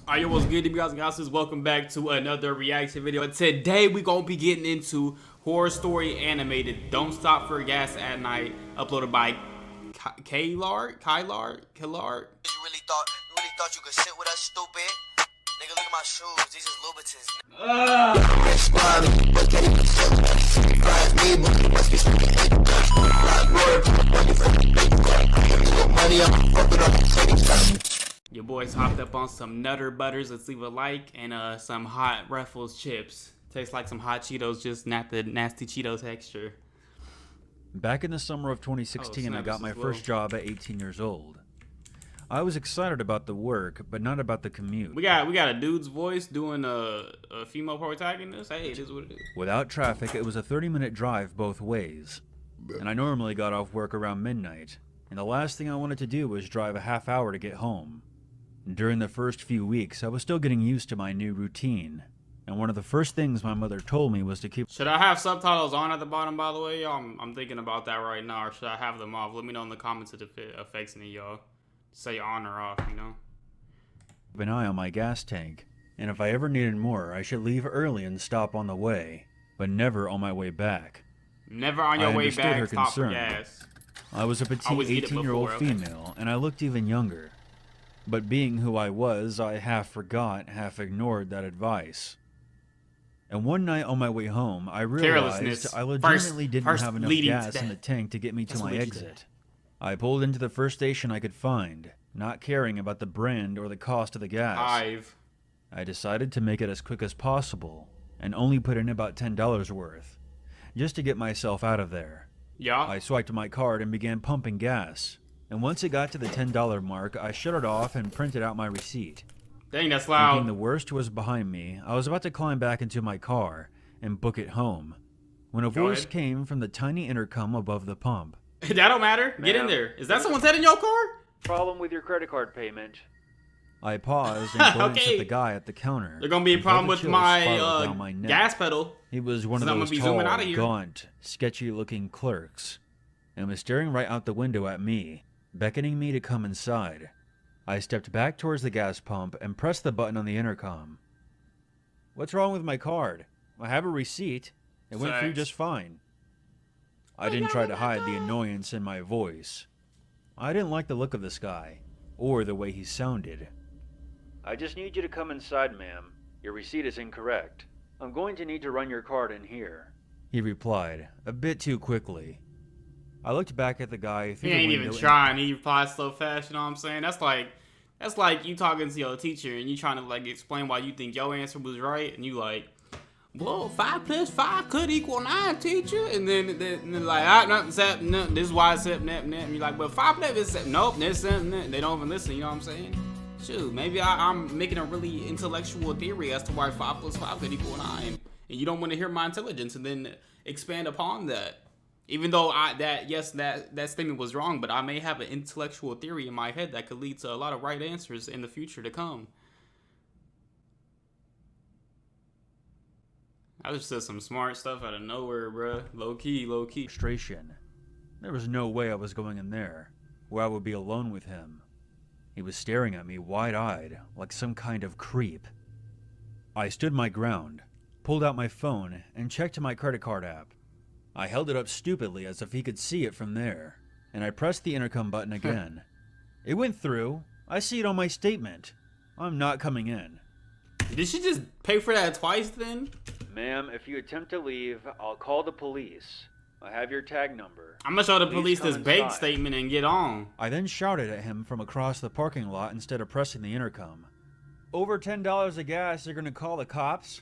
Alright, yo, what's good, you guys and gals? Welcome back to another reaction video. But today we gonna be getting into Horror Story Animated Don't Stop for Gas at Night, uploaded by Kylar. You really thought you could sit with us, stupid? Nigga, look at my shoes. These is Louboutins. Your boys hopped up on some Nutter Butters. Let's leave a like, and some hot Ruffles chips. Tastes like some hot Cheetos, just not the nasty Cheeto texture. Back in the summer of 2016, I got my first job at 18 years old. I was excited about the work, but not about the commute. We got a dude's voice doing a female protagonist. Hey, it is what it is. Without traffic, it was a 30-minute drive both ways. And I normally got off work around midnight. And the last thing I wanted to do was drive a half hour to get home. During the first few weeks, I was still getting used to my new routine. And one of the first things my mother told me was to keep... Should I have subtitles on at the bottom, by the way, y'all? I'm thinking about that right now. Or should I have them off? Let me know in the comments if it affects any, y'all. Say on or off, you know? Keep an eye on my gas tank. And if I ever needed more, I should leave early and stop on the way. But never on my way back. Never on your way back, stop for gas. I was a petite 18-year-old female, and I looked even younger. But being who I was, I half forgot, half ignored that advice. And one night on my way home, I realized I legitimately didn't have enough gas in the tank to get me to my exit. I pulled into the first station I could find, not caring about the brand or the cost of the gas. I decided to make it as quick as possible, and only put in about $10 worth, just to get myself out of there. I swiped my card and began pumping gas. And once it got to the $10 mark, I shut it off and printed out my receipt. Dang, that's loud. Thinking the worst was behind me, I was about to climb back into my car and book it home, when a voice came from the tiny intercom above the pump. That don't matter. Get in there. Is that someone's head in your car? Problem with your credit card payment. I paused and glanced at the guy at the counter. There's gonna be a problem with my gas pedal. He was one of those tall, gaunt, sketchy-looking clerks, and was staring right out the window at me, beckoning me to come inside. I stepped back towards the gas pump and pressed the button on the intercom. What's wrong with my card? I have a receipt. It went through just fine. I didn't try to hide the annoyance in my voice. I didn't like the look of this guy, or the way he sounded. I just need you to come inside, ma'am. Your receipt is incorrect. I'm going to need to run your card in here, he replied, a bit too quickly. I looked back at the guy through the window. He ain't even trying. He replied so fast, you know what I'm saying? That's like you talking to your teacher and you trying to like explain why you think your answer was right, and you like, well, 5 plus 5 could equal 9, teacher. And then like, no, this is why I said nep. And you're like, well, 5 plus is nope, this and they don't even listen, you know what I'm saying? Shoot, maybe I'm making a really intellectual theory as to why 5 plus 5 could equal 9. And you don't want to hear my intelligence and then expand upon that. Even though that statement was wrong, but I may have an intellectual theory in my head that could lead to a lot of right answers in the future to come. I just said some smart stuff out of nowhere, bruh. Low key. Frustration. There was no way I was going in there, where I would be alone with him. He was staring at me wide-eyed, like some kind of creep. I stood my ground, pulled out my phone, and checked my credit card app. I held it up stupidly as if he could see it from there, and I pressed the intercom button again. It went through. I see it on my statement. I'm not coming in. Did she just pay for that twice then? Ma'am, if you attempt to leave, I'll call the police. I have your tag number. I'm gonna show the police this bank statement and get on. I then shouted at him from across the parking lot instead of pressing the intercom. Over $10 of gas, you're gonna call the cops?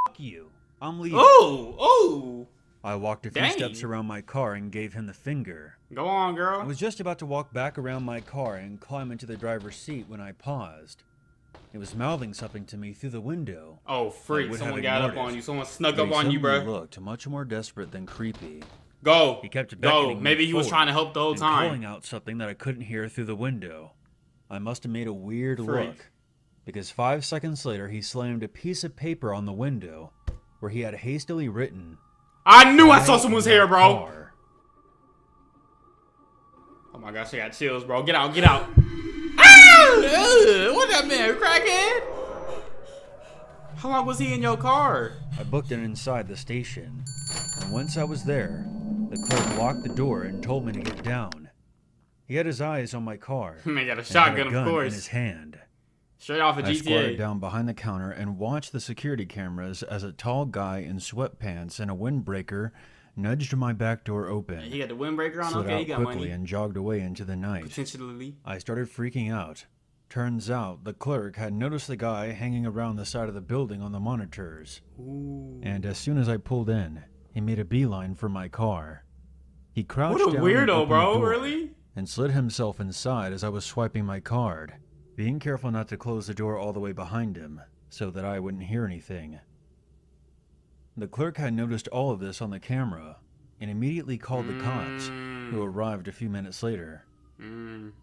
F*** you. I'm leaving. Oh! I walked a few steps around my car and gave him the finger. Go on, girl. I was just about to walk back around my car and climb into the driver's seat when I paused. It was mouthing something to me through the window. Oh, freak. Someone got up on you. Someone snuck up on you, bro. He looked much more desperate than creepy. Go. He kept beckoning me Maybe he was trying to help the whole time. Calling out something that I couldn't hear through the window. I must have made a weird look, because 5 seconds later he slammed a piece of paper on the window where he had hastily written, I knew I saw someone's hair, bro. Oh my gosh, I got chills, bro. Get out, get out. Ah! What that man, crackhead? How long was he in your car? I booked it inside the station, and once I was there, the clerk locked the door and told me to get down. He had his eyes on my car. Man got a and shotgun, had a gun of course. in his hand. Straight off of I squatted GTA. down behind the counter and watched the security cameras as a tall guy in sweatpants and a windbreaker nudged my back door open. He got the windbreaker on. Slid Okay, out he got quickly money. and jogged away into the night. Potentially. I started freaking out. Turns out the clerk had noticed the guy hanging around the side of the building on the monitors. Ooh. And as soon as I pulled in, he made a beeline for my car. He crouched What a down and weirdo, opened bro. the door Really? and slid himself inside as I was swiping my card, being careful not to close the door all the way behind him so that I wouldn't hear anything. The clerk had noticed all of this on the camera and immediately called the cops, who arrived a few minutes later.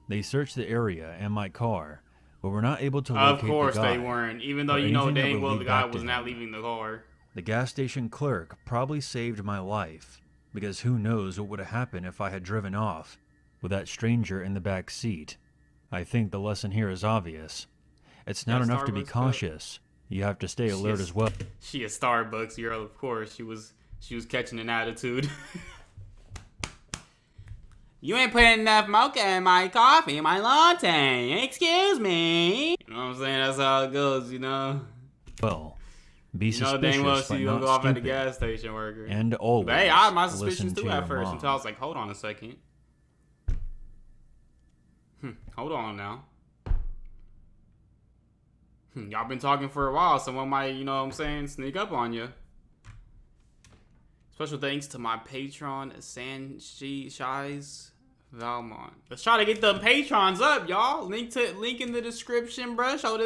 They searched the area and my car, but were not able to locate the guy. Of course they weren't, even though or you know anything that dang would well lead the guy back to was not him. leaving the car. The gas station clerk probably saved my life, because who knows what would have happened if I had driven off with that stranger in the back seat. I think the lesson here is obvious. It's not That enough to be Starbucks cup. cautious. You have to stay alert as well. She a Starbucks girl, of course. She was catching an attitude. You ain't putting enough mocha in my coffee, my latte. Excuse me. You know what I'm saying? That's how it goes, you know. Well, be You know suspicious, dang well but she gonna not go off at the stupid. gas station worker. And always But hey, I had my listen suspicions to too at your first mom. until I was like, hold on a second. Hold on now. Y'all been talking for a while. Someone might, you know what I'm saying, sneak up on you. Special thanks to my patron, Shies Valmont. Let's try to get them patrons up, y'all. Link in the description, bruh. Show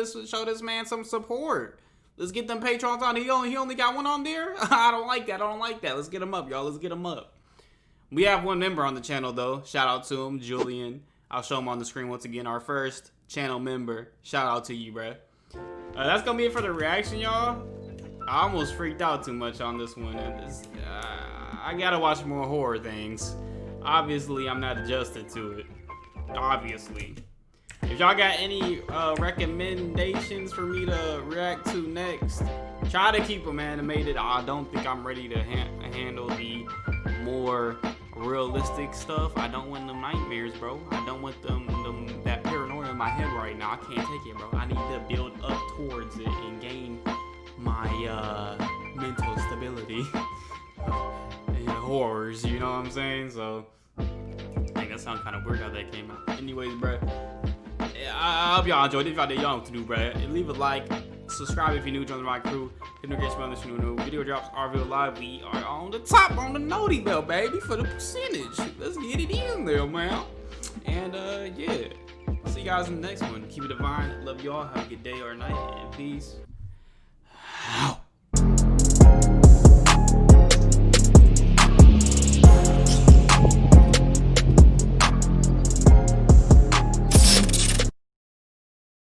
this man some support. Let's get them patrons on. He only got one on there. I don't like that. Let's get him up, y'all. Let's get him up. We have one member on the channel though. Shout out to him, Julian. I'll show him on the screen once again. Our first channel member. Shout out to you, bruh. That's gonna be it for the reaction, y'all. I almost freaked out too much on this one. I gotta watch more horror things. Obviously, I'm not adjusted to it. Obviously. If y'all got any recommendations for me to react to next, try to keep them animated. I don't think I'm ready to handle the more realistic stuff. I don't want them nightmares, bro. I don't want that paranoia in my head right now. I can't take it, bro. I need to build up towards it and gain my mental stability and horrors, you know what I'm saying? So I think that sounds kind of weird how that came out. Anyways, bro, I hope y'all enjoyed it. If y'all did, y'all know what to do, bro. Leave a like, subscribe if you're new, join my crew. Hit the notification bell if you're new. Video drops are real live. We are on the top on the noti bell, baby, for the percentage. Let's get it in there, man. And yeah, see you guys in the next one. Keep it divine. Love y'all. Have a good day or night, and peace.